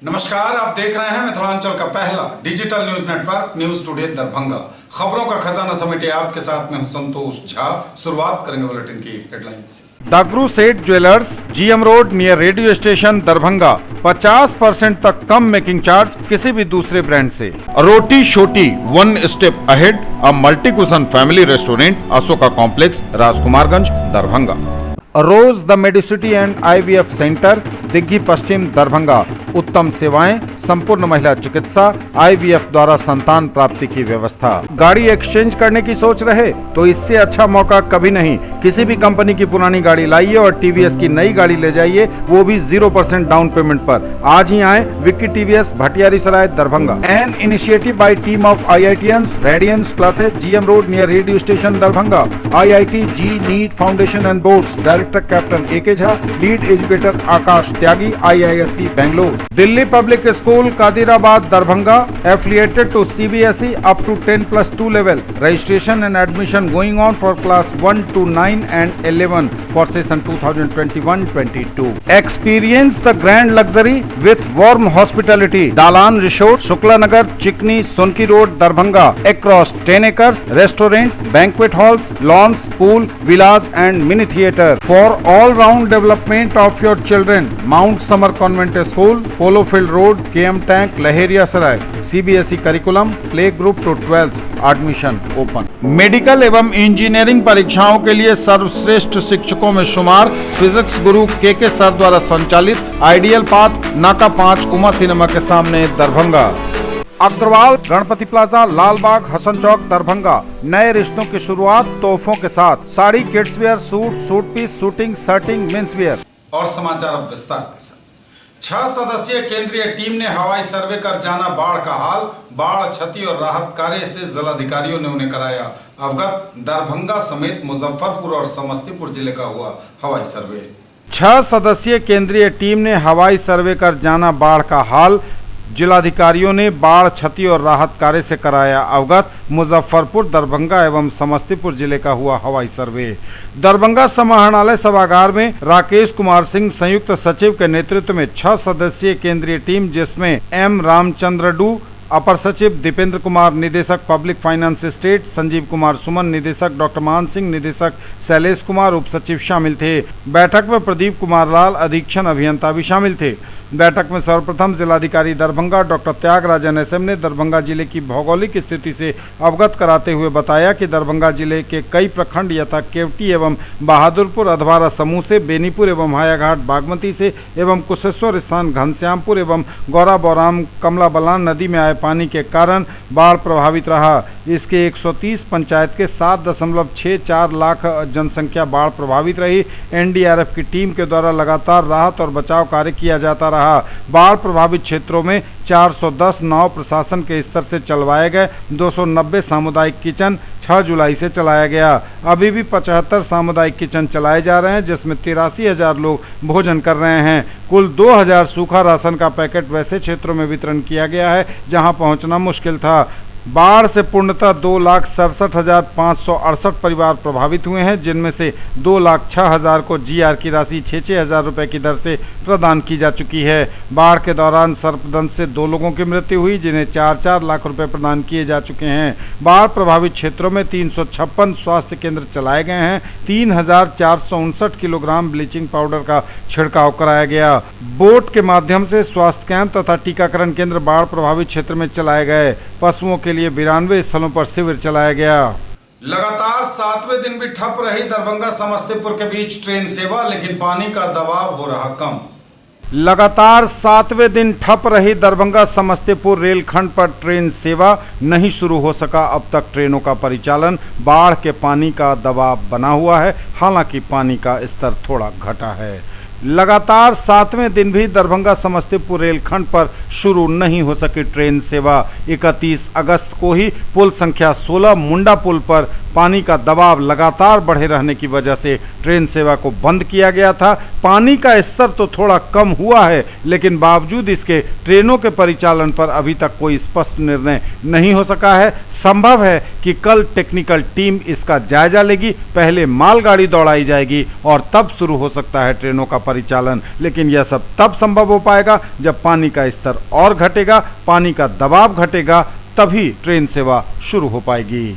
नमस्कार, आप देख रहे हैं मिथिलांचल का पहला digital news network news today Darbhanga. खबरों का खजाना समेटे आपके साथ में हूं संतोष झा। शुरुआत करेंगे बुलेटिन की हेडलाइंस से। दागरू सेठ jewellers, GM road near radio station Darbhanga. 50% तक कम मेकिंग चार्ज किसी भी दूसरे ब्रांड से। Roti Shoti one step ahead, a multi cuisine family restaurant, Ashoka complex, Rajkumarganj, Darbhanga. Rose the Medicity and IVF centre, Digghi पश्चिम, दरभंगा। उत्तम सेवाएं, संपूर्ण महिला चिकित्सा, आईवीएफ द्वारा संतान प्राप्ति की व्यवस्था। गाड़ी एक्सचेंज करने की सोच रहे तो इससे अच्छा मौका कभी नहीं। किसी भी कंपनी की पुरानी गाड़ी लाइए और टीवीएस की नई गाड़ी ले जाइए, वो भी 0% डाउन पेमेंट पर। आज ही आए Vicky TVS, Bhatiyari Sarai, Darbhanga. An initiative by team of IITians, Radiance classes, GM road near radio station Darbhanga. IIT JEE NEET foundation and boards, director captain AK Jha, lead educator Akash Tyagi, IISc Bangalore. Delhi public school Kadirabad Darbhanga, affiliated to CBSE up to 10+2 level. Registration and admission going on for class 1 to 9 and 11 for session 2021-22. Experience the grand luxury with warm hospitality. Dalan Resort, Shukla Nagar, Chikni, Sonki Road, Darbhanga. Across 10 acres, restaurant, banquet halls, lawns, pool, villas and mini theatre. For all-round development of your children, Mount Summer Convent School, polo field road, KM tank, Laheria Sarai. CBSE curriculum, play group to 12th, admission open. Medical एवं engineering परीक्षाओं के लिए सर्वश्रेष्ठ शिक्षकों में शुमार physics गुरु KK sir द्वारा संचालित आइडियल पाथ, नाका 5, उमा सिनेमा के सामने, दरभंगा। अग्रवाल गणपति प्लाजा, लालबाग, हसन चौक, दरभंगा। नए रिश्तों की शुरुआत तोहफों के साथ। Sari, kids wear, suit, suit piece, shooting, shirting, mens wear. और समाचार अब विस्तार के साथ। 6 सदस्यीय केंद्रीय टीम ने हवाई सर्वे कर जाना बाढ़ का हाल। बाढ़, क्षति और राहत कार्य से जिलाधिकारियों ने उन्हें कराया अवगत। दरभंगा समेत मुजफ्फरपुर और समस्तीपुर जिले का हुआ हवाई सर्वे। 6 सदस्यीय केंद्रीय टीम ने हवाई सर्वे कर जाना बाढ़ का हाल। जिलाधिकारियों ने बाढ़, क्षति और राहत कार्य से कराया अवगत। मुजफ्फरपुर, दरभंगा एवं समस्तीपुर जिले का हुआ हवाई सर्वे। दरभंगा समाहरणालय सभागार में राकेश कुमार सिंह संयुक्त सचिव के नेतृत्व में 6 सदस्यीय केंद्रीय टीम, जिसमें M रामचंद्र डू, अपर सचिव दीपेंद्र कुमार, निदेशक public finance state Sanjeev Kumar Suman, निदेशक डॉक्टर मान सिंह, निदेशक शैलेश कुमार, उप सचिव शामिल थे। बैठक में प्रदीप कुमार लाल, अधीक्षण अभियंता भी शामिल थे। बैठक में सर्वप्रथम जिलाधिकारी दरभंगा डॉक्टर त्यागराजन SM ने दरभंगा जिले की भौगोलिक स्थिति से अवगत कराते हुए बताया कि दरभंगा जिले के कई प्रखंड यथा केवटी एवं बहादुरपुर, अधवारा समूह से, बेनीपुर एवं हायाघाट बागमती से एवं कुशेश्वर स्थान, घनश्यामपुर एवं गौरा बौराम, कमला बलान नदी में आए पानी के कारण बाढ़ प्रभावित रहा। इसके 130 पंचायत के 7.64 लाख जनसंख्या बाढ़ प्रभावित रही। NDRF की टीम के द्वारा लगातार राहत और बचाव कार्य किया जाता रहा। बाढ़ प्रभावित क्षेत्रों में 410 नाव प्रशासन के स्तर से चलवाए गए। 290 सामुदायिक किचन 6 जुलाई से चलाया गया। अभी भी 75 सामुदायिक किचन चलाए जा रहे हैं, जिसमें 83,000 लोग भोजन कर रहे हैं। कुल 2000 सूखा राशन का पैकेट वैसे क्षेत्रों में वितरण किया गया है जहां पहुंचना मुश्किल था। बाढ़ से पूर्णतः 2,67,568 परिवार प्रभावित हुए हैं, जिनमें से 2,06,000 को GR की राशि 6-6 हज़ार रुपये की दर से प्रदान की जा चुकी है। बाढ़ के दौरान सर्पदंश से 2 लोगों की मृत्यु हुई, जिन्हें 4-4 लाख रुपए प्रदान किए जा चुके हैं। बाढ़ प्रभावित क्षेत्रों में 356 स्वास्थ्य केंद्र चलाए गए हैं। 3,459 किलोग्राम ब्लीचिंग पाउडर का छिड़काव कराया गया। बोट के माध्यम से स्वास्थ्य कैंप तथा टीकाकरण केंद्र बाढ़ प्रभावित क्षेत्र में चलाए गए। पशुओं के लिए 92 स्थलों पर शिविर चलाया गया। लगातार 7वें दिन भी ठप रही दरभंगा समस्तीपुर के बीच ट्रेन सेवा, लेकिन पानी का दबाव हो रहा कम। लगातार 7वें दिन ठप रही दरभंगा समस्तीपुर रेलखंड पर ट्रेन सेवा नहीं शुरू हो सका अब तक ट्रेनों का परिचालन। बाढ़ के पानी का दबाव बना हुआ है, हालांकि पानी का स्तर थोड़ा घटा है। लगातार 7वें दिन भी दरभंगा समस्तीपुर रेलखंड पर शुरू नहीं हो सकी ट्रेन सेवा। 31 अगस्त को ही पुल संख्या 16 मुंडा पुल पर पानी का दबाव लगातार बढ़े रहने की वजह से ट्रेन सेवा को बंद किया गया था। पानी का स्तर तो थोड़ा कम हुआ है, लेकिन बावजूद इसके ट्रेनों के परिचालन पर अभी तक कोई स्पष्ट निर्णय नहीं हो सका है। संभव है कि कल टेक्निकल टीम इसका जायजा लेगी, पहले मालगाड़ी दौड़ाई जाएगी और तब शुरू हो सकता है ट्रेनों का परिचालन। लेकिन यह सब तब संभव हो पाएगा जब पानी का स्तर और घटेगा, पानी का दबाव घटेगा, तभी ट्रेन सेवा शुरू हो पाएगी।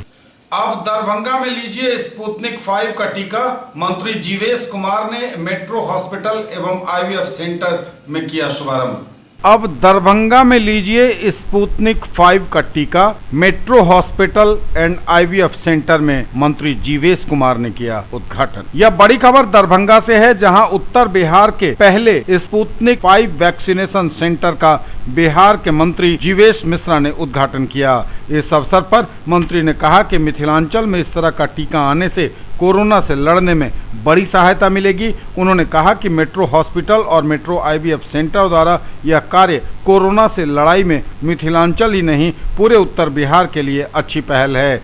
अब दरभंगा में लीजिए स्पुतनिक 5 का टीका। मंत्री जीवेश कुमार ने मेट्रो हॉस्पिटल एवं आईवीएफ सेंटर में किया शुभारंभ। अब दरभंगा में लीजिए स्पुतनिक 5 का टीका। Metro hospital and IVF centre में मंत्री जीवेश कुमार ने किया उद्घाटन। यह बड़ी खबर दरभंगा से है, जहां उत्तर बिहार के पहले स्पुतनिक 5 वैक्सीनेशन सेंटर का बिहार के मंत्री जीवेश मिश्रा ने उद्घाटन किया। इस अवसर पर मंत्री ने कहा कि मिथिलांचल में इस तरह का टीका आने से कोरोना से लड़ने में बड़ी सहायता मिलेगी। उन्होंने कहा कि मेट्रो हॉस्पिटल और मेट्रो आईवीएफ सेंटर द्वारा यह कार्य कोरोना से लड़ाई में मिथिलांचल ही नहीं पूरे उत्तर बिहार के लिए अच्छी पहल है।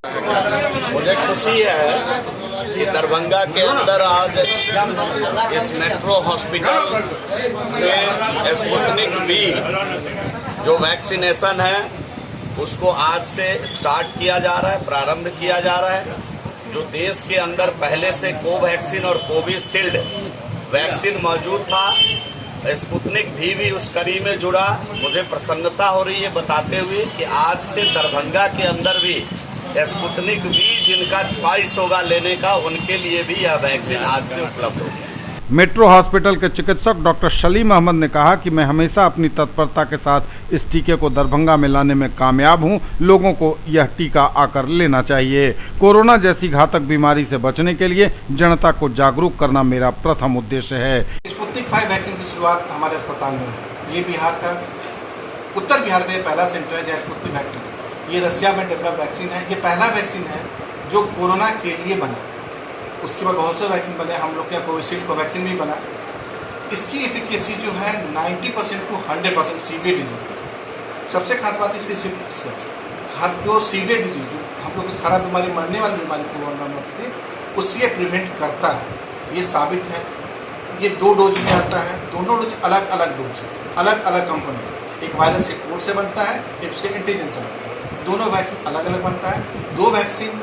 मुझे खुशी है कि दरभंगा के अंदर आज इस मेट्रो हॉस्पिटल से स्पुतनिक वी जो वैक्सीनेशन है उसको आज से स्टार्ट किया जा रहा है, प्रारंभ किया जा रहा है। जो देश के अंदर पहले से कोवैक्सीन और कोविशील्ड वैक्सीन मौजूद था, स्पुतनिक भी उस कड़ी में जुड़ा। मुझे प्रसन्नता हो रही है बताते हुए कि आज से दरभंगा के अंदर भी स्पुतनिक भी जिनका चॉइस होगा लेने का, उनके लिए भी यह वैक्सीन आज से उपलब्ध होगी। मेट्रो हॉस्पिटल के चिकित्सक डॉक्टर सलीम अहमद ने कहा कि मैं हमेशा अपनी तत्परता के साथ इस टीके को दरभंगा में लाने में कामयाब हूं। लोगों को यह टीका आकर लेना चाहिए। कोरोना जैसी घातक बीमारी से बचने के लिए जनता को जागरूक करना मेरा प्रथम उद्देश्य है। स्पुतनिक 5 वैक्सीन की शुरुआत हमारे अस्पताल में है। ये बिहार का, उत्तर बिहार में पहला सेंटर है जहाँ स्पुतनिक वैक्सीन। ये रसिया में डेवलप वैक्सीन है। ये पहला वैक्सीन है जो कोरोना के लिए बना। उसके बाद बहुत से वैक्सीन बने, हम लोग के कोविशील्ड को वैक्सीन भी बना। इसकी एफिकेसी जो है 90% to 100% सीवियर डिजीज। सबसे खास बात इसकी जो सीवियर डिजीज जो हम लोग की खराब बीमारी, मरने वाली बीमारी कोरोना में थी, उससे प्रिवेंट करता है। ये साबित है। ये 2 डोज में आता है। दोनों डोज अलग अलग डोज है, अलग अलग कंपोनेंट। एक वायरस के कोड से बनता है, एक उसके एंटीजन से बनता है। दोनों वैक्सीन अलग अलग बनता है। 2 वैक्सीन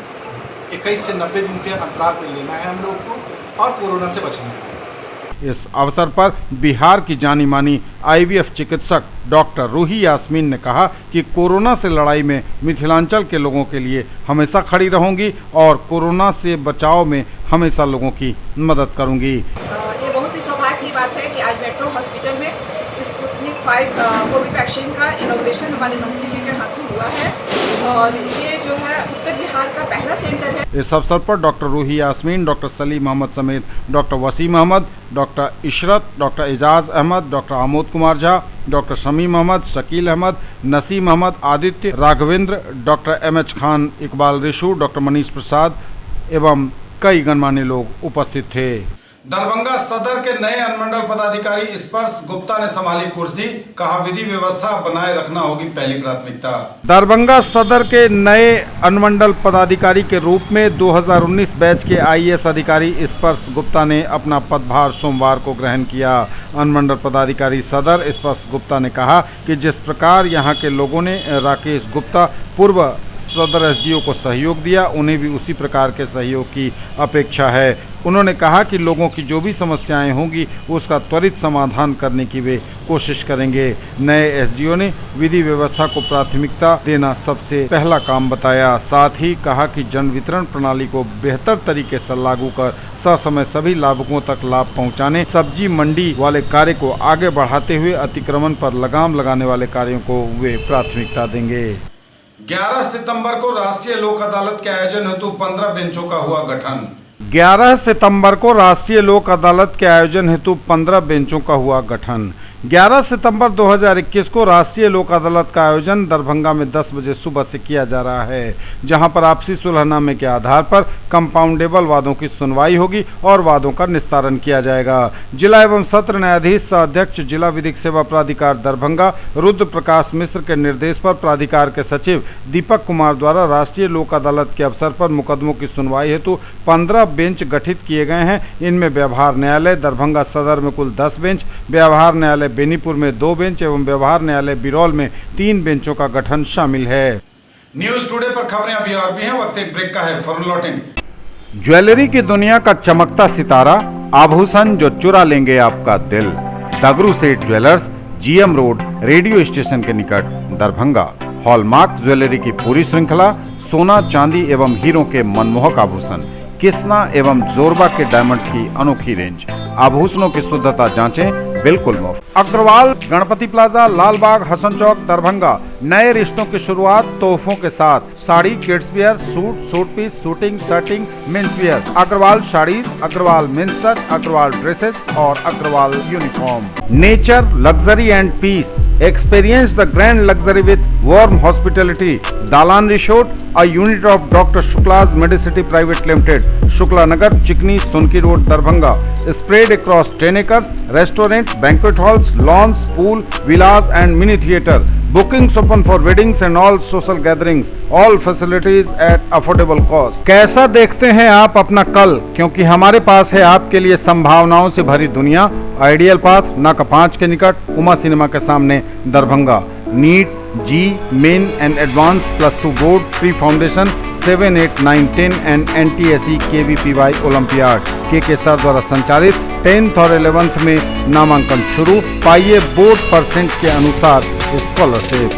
21 से 90 दिन के अंतराल में लेना है हम लोग को और कोरोना से बचना है। इस अवसर पर बिहार की जानी मानी आईवीएफ चिकित्सक डॉक्टर रूही यास्मीन ने कहा कि कोरोना से लड़ाई में मिथिलांचल के लोगों के लिए हमेशा खड़ी रहूंगी और कोरोना से बचाव में हमेशा लोगों की मदद करूंगी। ये बहुत ही सौभाग्य की बात है कि आज मेट्रो हॉस्पिटल में स्पुतनिक 5 कोविड वैक्सीन का इनॉग्रेशन हमारे मंत्री जी के हाथों हुआ है और ये जो है उत्तर बिहार का पहला सेंटर है। इस अवसर पर डॉक्टर रूही यास्मीन, डॉक्टर सलीम अहमद समेत doctor Wasim Ahmed, doctor Ishrat, doctor Ejaz Ahmed, doctor Amod Kumar Jha, doctor Shamim Ahmed, Shakil Ahmed, Naseem Ahmed, Aditya, Raghvendra, doctor MH Khan, Iqbal Rishu, doctor Manish Prasad एवं कई गणमान्य लोग उपस्थित थे। दरभंगा सदर के नए अनुमंडल पदाधिकारी स्पर्श गुप्ता ने संभाली कुर्सी। कहा विधि व्यवस्था बनाए रखना होगी पहली प्राथमिकता। दरभंगा सदर के नए अनुमंडल पदाधिकारी के रूप में 2019 बैच के आईएएस अधिकारी स्पर्श गुप्ता ने अपना पदभार सोमवार को ग्रहण किया। अनुमंडल पदाधिकारी सदर स्पर्श गुप्ता ने कहा कि जिस प्रकार यहां के लोगों ने राकेश गुप्ता पूर्व सदर एसडीओ को सहयोग दिया, उन्हें भी उसी प्रकार के सहयोग की अपेक्षा है। उन्होंने कहा कि लोगों की जो भी समस्याएं होंगी उसका त्वरित समाधान करने की वे कोशिश करेंगे। नए एसडीओ ने विधि व्यवस्था को प्राथमिकता देना सबसे पहला काम बताया। साथ ही कहा कि जन वितरण प्रणाली को बेहतर तरीके से लागू कर ससमय सभी लाभुकों तक लाभ पहुंचाने, सब्जी मंडी वाले कार्य को आगे बढ़ाते हुए अतिक्रमण पर लगाम लगाने वाले कार्यों को वे प्राथमिकता देंगे। 11 सितंबर को राष्ट्रीय लोक अदालत के आयोजन हेतु 15 बेंचों का हुआ गठन। 11 सितंबर को राष्ट्रीय लोक अदालत के आयोजन हेतु 15 बेंचों का हुआ गठन। 11 सितंबर 2021 को राष्ट्रीय लोक अदालत का आयोजन दरभंगा में 10 बजे सुबह से किया जा रहा है, जहां पर आपसी सुलहनामे के आधार पर कंपाउंडेबल वादों की सुनवाई होगी और वादों का निस्तारण किया जाएगा। जिला एवं सत्र न्यायाधीश सह अध्यक्ष जिला विधिक सेवा प्राधिकार दरभंगा रुद्र प्रकाश मिश्र के निर्देश पर प्राधिकार के सचिव दीपक कुमार द्वारा राष्ट्रीय लोक अदालत के अवसर पर मुकदमों की सुनवाई हेतु 15 बेंच गठित किए गए हैं। इनमें व्यवहार न्यायालय दरभंगा सदर में कुल 10 बेंच, व्यवहार न्यायालय बेनीपुर में 2 बेंच एवं व्यवहार न्यायालय बिरौल में 3 बेंचों का गठन शामिल है। न्यूज टुडे पर खबरें अभी और भी हैं, वक्त एक ब्रेक का है, फौरन लौटेंगे। ज्वेलरी की दुनिया का चमकता सितारा आभूषण जो चुरा लेंगे आपका दिल। दगरू सेठ jewellers, GM road, radio station के निकट, दरभंगा। हॉलमार्क ज्वेलरी की पूरी श्रृंखला, सोना, चांदी एवं हीरों के मनमोहक आभूषण, किस्ना एवं जोरबा के डायमंड्स की अनोखी रेंज। आभूषणों की शुद्धता जांचें, बिल्कुल मुफ्त। अग्रवाल गणपति प्लाजा, लालबाग, हसन चौक, दरभंगा। नए रिश्तों की शुरुआत तोहफों के साथ। Sari, kids wear, suit, suit piece, shooting, shirting, men's wear. Agarwal saris, Agarwal men's touch, Agarwal dresses और Agarwal uniform. Nature, luxury and peace. Experience the grand luxury with warm hospitality. Dalan resort, a unit of doctor Shukla's medicity private limited, Shukla Nagar, Chikni, Sonki road, Darbhanga. Spread across 10 acres, restaurant, banquet halls, lawns, pool, villas and mini theatre. Bookings open for weddings and all social gatherings. All facilities at affordable cost. कैसा देखते हैं आप अपना कल, क्योंकि हमारे पास है आपके लिए संभावनाओं से भरी दुनिया। आइडियल पाथ, नाका 5 के निकट, उमा सिनेमा के सामने, Darbhanga. NEET, JEE, main and advance +2 board, pre foundation 7, 8, 9, 10 and NTSE KVPY olympiad के सर द्वारा संचालित 10th और 11th में नामांकन शुरू। पाइए बोर्ड परसेंट के अनुसार स्कॉलरशिप।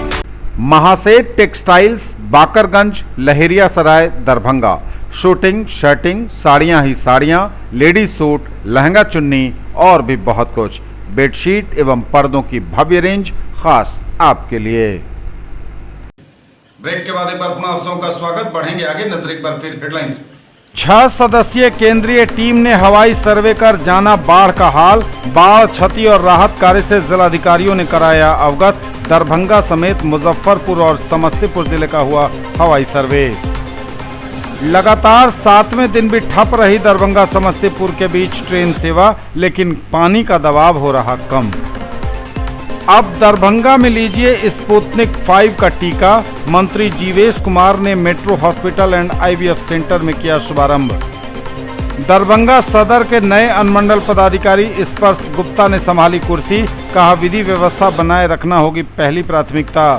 महासेठ टेक्सटाइल्स, बाकरगंज, लहेरिया सराय, दरभंगा। शूटिंग, शर्टिंग, साड़ियाँ ही साड़ियाँ, लेडीज सूट, लहंगा चुन्नी और भी बहुत कुछ। बेडशीट एवं पर्दों की भव्य रेंज खास आपके लिए। ब्रेक के बाद एक बार पुनः आप सबका स्वागत। बढ़ेंगे आगे, नजर एक बार फिर हेडलाइंस। 6 सदस्यीय केंद्रीय टीम ने हवाई सर्वे कर जाना बाढ़ का हाल। बाढ़, क्षति और राहत कार्य से जिलाधिकारियों ने कराया अवगत। दरभंगा समेत मुजफ्फरपुर और समस्तीपुर जिले का हुआ हवाई सर्वे। लगातार 7वें दिन भी ठप रही दरभंगा समस्तीपुर के बीच ट्रेन सेवा, लेकिन पानी का दबाव हो रहा कम। अब दरभंगा में लीजिए स्पुतनिक 5 का टीका। मंत्री जीवेश कुमार ने metro hospital and IVF centre में किया शुभारंभ। दरभंगा सदर के नए अनुमंडल पदाधिकारी स्पर्श गुप्ता ने संभाली कुर्सी। कहा, विधि व्यवस्था बनाए रखना होगी पहली प्राथमिकता।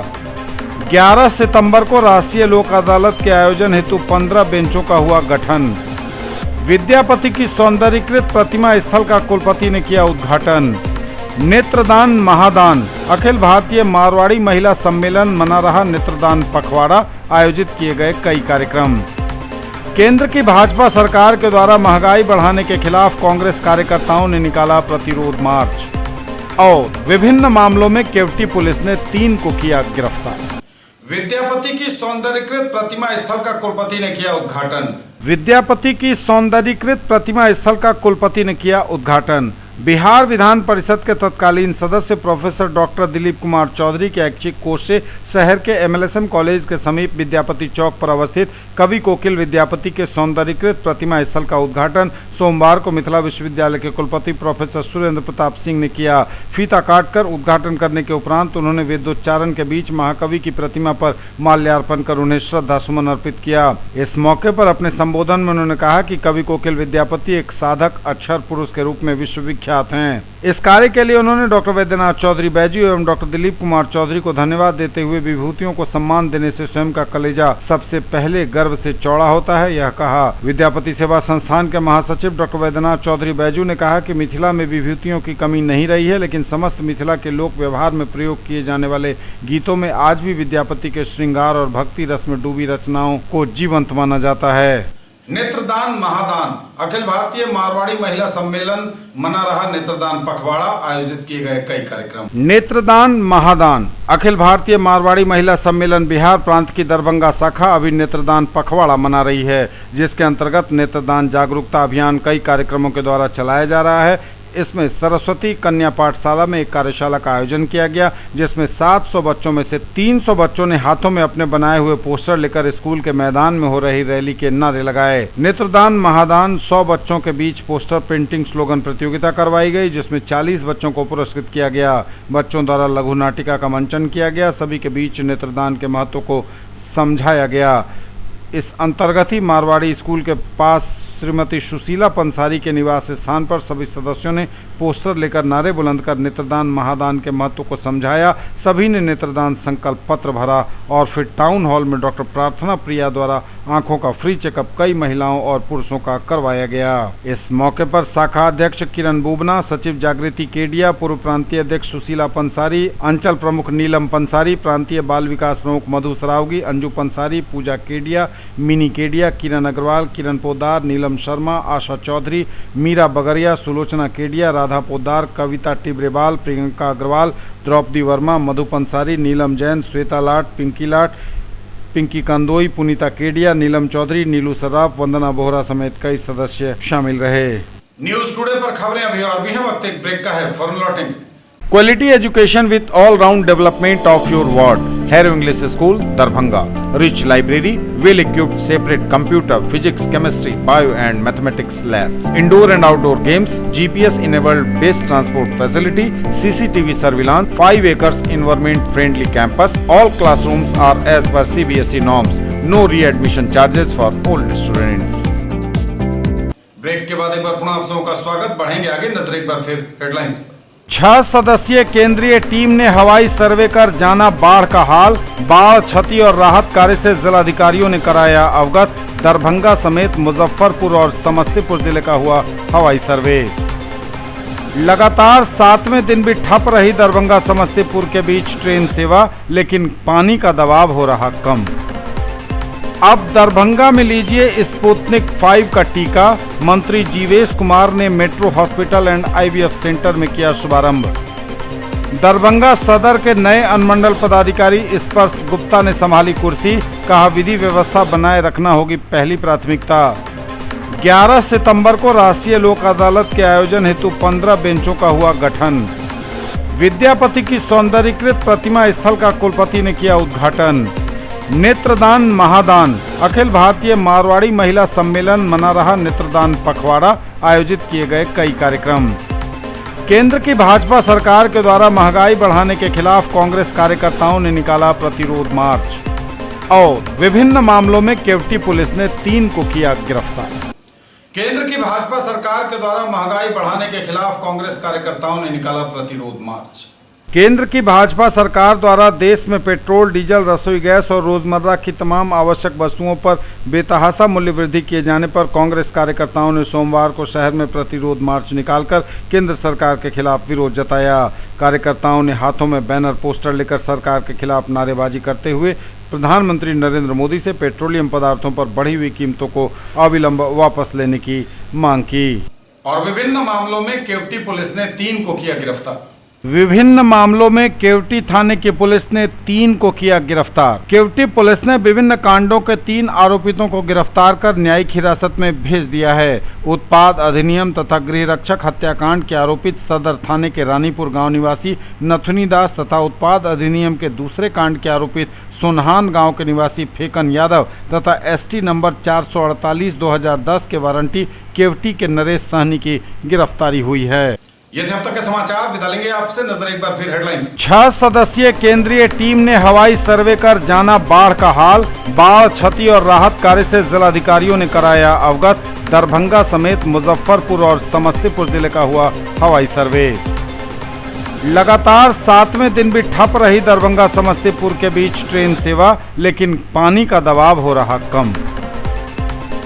11 सितंबर को राष्ट्रीय लोक अदालत के आयोजन हेतु 15 बेंचों का हुआ गठन। विद्यापति की सौंदर्यीकृत प्रतिमा स्थल का कुलपति ने किया उद्घाटन। नेत्रदान महादान, अखिल भारतीय मारवाड़ी महिला सम्मेलन मना रहा नेत्रदान पखवाड़ा। आयोजित किए गए कई कार्यक्रम। केंद्र की भाजपा सरकार के द्वारा महंगाई बढ़ाने के खिलाफ कांग्रेस कार्यकर्ताओं ने निकाला प्रतिरोध मार्च। और विभिन्न मामलों में केवटी पुलिस ने 3 को किया गिरफ्तार। विद्यापति की सौंदर्यीकृत प्रतिमा स्थल का कुलपति ने किया उद्घाटन। विद्यापति की सौंदर्यीकृत प्रतिमा स्थल का कुलपति ने किया उद्घाटन। बिहार विधान परिषद के तत्कालीन सदस्य प्रोफेसर डॉक्टर दिलीप कुमार चौधरी के ऐच्छिक कोष से शहर के MLSM कॉलेज के समीप विद्यापति चौक पर अवस्थित कवि कोकिल विद्यापति के सौंदर्यीकृत प्रतिमा स्थल का उद्घाटन सोमवार को मिथिला विश्वविद्यालय के कुलपति प्रोफेसर सुरेंद्र प्रताप सिंह ने किया। फीता काटकर उद्घाटन करने के उपरांत उन्होंने वेदोच्चारण के बीच महाकवि की प्रतिमा पर माल्यार्पण कर उन्हें श्रद्धा सुमन अर्पित किया। इस मौके पर अपने संबोधन में उन्होंने कहा कि कवि कोकिल विद्यापति एक साधक अक्षर पुरुष के रूप में विश्वविख्यात हैं। इस कार्य के लिए उन्होंने डॉक्टर वैद्यनाथ चौधरी बैजू एवं डॉक्टर दिलीप कुमार चौधरी को धन्यवाद देते हुए विभूतियों को सम्मान देने से स्वयं का कलेजा सबसे पहले गर्व से चौड़ा होता है, यह कहा। विद्यापति सेवा संस्थान के महासचिव डॉक्टर वैद्यनाथ चौधरी बैजू ने कहा कि मिथिला में विभूतियों की कमी नहीं रही है, लेकिन समस्त मिथिला के लोक व्यवहार में प्रयोग किए जाने वाले गीतों में आज भी विद्यापति के श्रृंगार और भक्ति रस में डूबी रचनाओं को जीवंत माना जाता है। नेत्रदान महादान, अखिल भारतीय मारवाड़ी महिला सम्मेलन मना रहा नेत्रदान पखवाड़ा। आयोजित किए गए कई कार्यक्रम। नेत्रदान महादान, अखिल भारतीय मारवाड़ी महिला सम्मेलन बिहार प्रांत की दरभंगा शाखा अभी नेत्रदान पखवाड़ा मना रही है, जिसके अंतर्गत नेत्रदान जागरूकता अभियान कई कार्यक्रमों के द्वारा चलाया जा रहा है। इसमें सरस्वती कन्या पाठशाला में एक कार्यशाला का आयोजन किया गया, जिसमें 700 बच्चों में से 300 बच्चों ने हाथों में अपने बनाए हुए पोस्टर लेकर स्कूल के मैदान में हो रही रैली के नारे लगाए। नेत्रदान महादान 100 बच्चों के बीच पोस्टर प्रिंटिंग स्लोगन प्रतियोगिता करवाई गई, जिसमें 40 बच्चों को पुरस्कृत किया गया। बच्चों द्वारा लघु नाटिका का मंचन किया गया। सभी के बीच नेत्रदान के महत्व को समझाया गया। इस अंतर्गत ही मारवाड़ी स्कूल के पास श्रीमती सुशीला पंसारी के निवास स्थान पर सभी सदस्यों ने पोस्टर लेकर नारे बुलंद कर नेत्रदान महादान के महत्व को समझाया। सभी ने नेत्रदान संकल्प पत्र भरा और फिर टाउन हॉल में डॉक्टर प्रार्थना प्रिया द्वारा आंखों का फ्री चेकअप कई महिलाओं और पुरुषों का करवाया गया। इस मौके पर शाखा अध्यक्ष किरण बुबना, सचिव जागृति केडिया, पूर्व प्रांतीय अध्यक्ष सुशीला पंसारी, अंचल प्रमुख नीलम पंसारी, प्रांतीय बाल विकास प्रमुख मधु सरावगी, अंजू पंसारी, पूजा केडिया, मिनी केडिया, किरण अग्रवाल, किरण पोदार, नीलम शर्मा, आशा चौधरी, मीरा बगरिया, सुलोचना केडिया, राधा पोदार, कविता टिब्रेवाल, प्रियंका अग्रवाल, द्रौपदी वर्मा, मधु पंसारी, नीलम जैन, श्वेता लाट, पिंकी कंदोई, पुनीता केडिया, नीलम चौधरी, नीलू सर्राफ, वंदना बोहरा समेत कई सदस्य शामिल रहे। न्यूज टुडे पर खबरें अभी और भी हैं, वक्त एक ब्रेक का है, फौरन लौटेंगे। Quality education with all-round development of your ward. Harrow English School, Darbhanga. Rich library, well-equipped separate computer, physics, chemistry, bio and mathematics labs. Indoor and outdoor games, GPS-enabled base transport facility, CCTV surveillance, 5 acres environment-friendly campus. All classrooms are as per CBSE norms. No readmission charges for all students. Break के बाद एक बार पुनः आप सबों का स्वागत। बढ़ेंगे आगे, नजर एक बार फिर हेडलाइंस पर। 6 सदस्यीय केंद्रीय टीम ने हवाई सर्वे कर जाना बाढ़ का हाल। बाढ़, क्षति और राहत कार्य से जिलाधिकारियों ने कराया अवगत। दरभंगा समेत मुजफ्फरपुर और समस्तीपुर जिले का हुआ हवाई सर्वे। लगातार 7वें दिन भी ठप रही दरभंगा समस्तीपुर के बीच ट्रेन सेवा, लेकिन पानी का दबाव हो रहा कम। अब दरभंगा में लीजिए स्पुतनिक 5 का टीका। मंत्री जीवेश कुमार ने metro hospital and IVF centre में किया शुभारंभ। दरभंगा सदर के नए अनुमंडल पदाधिकारी स्पर्श गुप्ता ने संभाली कुर्सी। कहा, विधि व्यवस्था बनाए रखना होगी पहली प्राथमिकता। 11 सितंबर को राष्ट्रीय लोक अदालत के आयोजन हेतु 15 बेंचों का हुआ गठन। विद्यापति की सौंदर्यीकृत प्रतिमा स्थल का कुलपति ने किया उद्घाटन। नेत्रदान महादान, अखिल भारतीय मारवाड़ी महिला सम्मेलन मना रहा नेत्रदान पखवाड़ा। आयोजित किए गए कई कार्यक्रम। केंद्र की भाजपा सरकार के द्वारा महंगाई बढ़ाने के खिलाफ कांग्रेस कार्यकर्ताओं ने निकाला प्रतिरोध मार्च। और विभिन्न मामलों में केवटी पुलिस ने 3 को किया गिरफ्तार। केंद्र की भाजपा सरकार के द्वारा महंगाई बढ़ाने के खिलाफ कांग्रेस कार्यकर्ताओं ने निकाला प्रतिरोध मार्च। केंद्र की भाजपा सरकार द्वारा देश में पेट्रोल, डीजल, रसोई गैस और रोजमर्रा की तमाम आवश्यक वस्तुओं पर बेतहाशा मूल्य वृद्धि किए जाने पर कांग्रेस कार्यकर्ताओं ने सोमवार को शहर में प्रतिरोध मार्च निकालकर केंद्र सरकार के खिलाफ विरोध जताया। कार्यकर्ताओं ने हाथों में बैनर, पोस्टर लेकर सरकार के खिलाफ नारेबाजी करते हुए प्रधानमंत्री नरेंद्र मोदी से पेट्रोलियम पदार्थों पर बढ़ी हुई कीमतों को अविलंब वापस लेने की मांग की। और विभिन्न मामलों में केवटी पुलिस ने 3 को किया गिरफ्तार। विभिन्न मामलों में केवटी थाने की पुलिस ने 3 को किया गिरफ्तार। केवटी पुलिस ने विभिन्न कांडों के 3 आरोपितों को गिरफ्तार कर न्यायिक हिरासत में भेज दिया है। उत्पाद अधिनियम तथा गृह रक्षक हत्याकांड के आरोपित सदर थाने के रानीपुर गांव निवासी नथुनी दास तथा उत्पाद अधिनियम के दूसरे कांड के आरोपित सोनहान गांव के निवासी फेकन यादव तथा ST नंबर 448/2010 के वारंटी केवटी के नरेश सहनी की गिरफ्तारी हुई है। ये थे अब तक के समाचार। विदा लेंगे आपसे, नजर एक बार फिर हेडलाइंस। 6 सदस्यीय केंद्रीय टीम ने हवाई सर्वे कर जाना बाढ़ का हाल। बाढ़, क्षति और राहत कार्य से जिलाधिकारियों ने कराया अवगत। दरभंगा समेत मुजफ्फरपुर और समस्तीपुर जिले का हुआ हवाई सर्वे। लगातार 7वें दिन भी ठप रही दरभंगा समस्तीपुर के बीच ट्रेन सेवा, लेकिन पानी का दबाव हो रहा कम।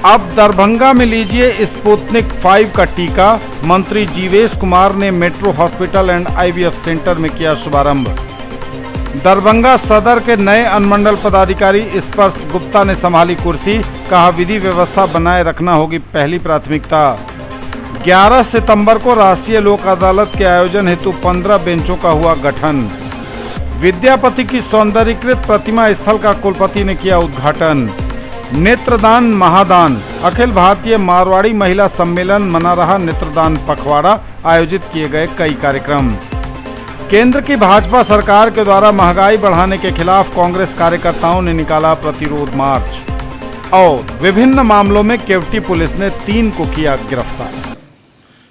अब दरभंगा में लीजिए स्पुतनिक 5 का टीका। मंत्री जीवेश कुमार ने metro hospital and IVF centre में किया शुभारंभ। दरभंगा सदर के नए अनुमंडल पदाधिकारी स्पर्श गुप्ता ने संभाली कुर्सी। कहा, विधि व्यवस्था बनाए रखना होगी पहली प्राथमिकता। 11 सितंबर को राष्ट्रीय लोक अदालत के आयोजन हेतु 15 बेंचों का हुआ गठन। विद्यापति की सौंदर्यीकृत प्रतिमा स्थल का कुलपति ने किया उद्घाटन। नेत्रदान महादान, अखिल भारतीय मारवाड़ी महिला सम्मेलन मना रहा नेत्रदान पखवाड़ा। आयोजित किए गए कई कार्यक्रम। केंद्र की भाजपा सरकार के द्वारा महंगाई बढ़ाने के खिलाफ कांग्रेस कार्यकर्ताओं ने निकाला प्रतिरोध मार्च। और विभिन्न मामलों में केवटी पुलिस ने 3 को किया गिरफ्तार।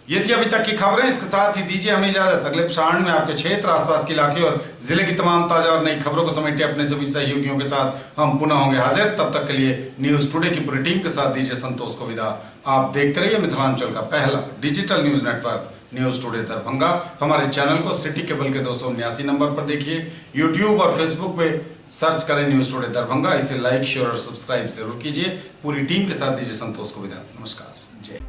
ये थी अभी तक की खबरें। इसके साथ ही दीजिए हमें इजाजत। अगले प्रसारण में आपके क्षेत्र, आसपास के इलाके और जिले की तमाम ताजा और नई खबरों को समेटे अपने सभी सहयोगियों के साथ हम पुनः होंगे हाजिर। तब तक के लिए न्यूज टुडे की पूरी टीम के साथ दीजिए संतोष को विदा। आप देखते रहिए मिथिलांचल का पहला digital news network news today Darbhanga. हमारे चैनल को सिटी केबल के 279 नंबर पर देखिए। यूट्यूब और फेसबुक पे सर्च करें न्यूज टुडे दरभंगा। इसे लाइक, शेयर और सब्सक्राइब जरूर कीजिए। पूरी टीम के साथ दीजिए संतोष को विदा। नमस्कार, जय।